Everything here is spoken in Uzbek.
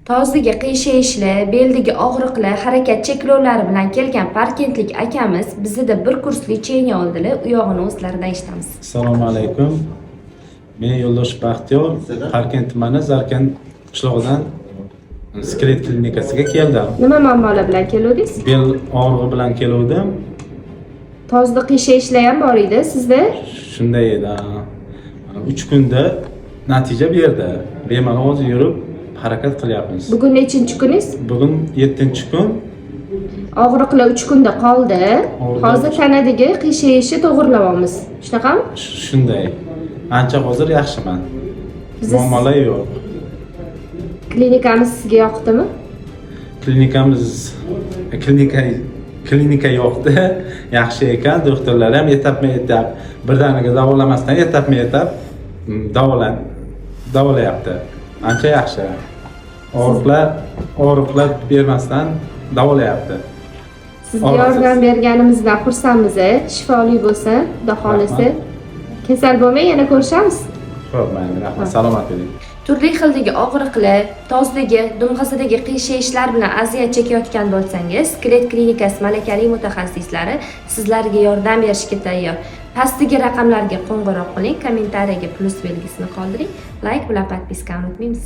Tozligi qiyshayishlar, beldagi og'riqlar, harakat cheklovlari bilan kelgan Parkentlik akamiz bizda bir kurs lecheniya oldilar. U yog'ini o'zlaridan eshitamiz. Assalomu alaykum. Men Yo'ldosh Baxtiyor, Parkent tumani Zarkan qishlog'idan skelet klinikasiga keldim. Nima muammolar bilan keldingiz? Bel og'rig'i bilan keldim. Tozliq qiyshayishlar ham bor edi sizda? Shunday edi. 3 kunda natija berdi. Bemalol o'zi yurib harakat qilyapmiz. Bugun nechinchi kuningiz? Bugun 7-kun. Og'riqlar 3 kunda qoldi. Hozir tanadagi qiyshayishni to'g'rilayapmiz. Shunaqami? Shunday. Ancha hozir yaxshiman. Muammolar yo'q. Klinikamiz sizga yoqdimi? Klinika yo'qdi. Yaxshi ekan. Doktorlar ham etap birdaniga davolamasdan etap davolayapti. Ancha yaxshi. Og'riqlar bermasdan davolayapti. Sizga yordam berganimizdan xursandmiz. Shifoli bo'lsin, xudo xolisa. Kasal bo'lmay yana ko'rishamiz. Xo'p, mayli, rahmat. Salomat bo'ling. Turli xildagi og'riqlar, tozligi, dumg'asidagi qiyshayishlar bilan aziyat chekayotgan bo'lsangiz, Skelet klinikasi malakali mutaxassislari sizlarga yordam berishga tayyor. Pastdagi raqamlarga qo'ng'iroq qiling, kommentariyaga plus belgisini qoldiring, like bilan podpiskani unutmaymiz.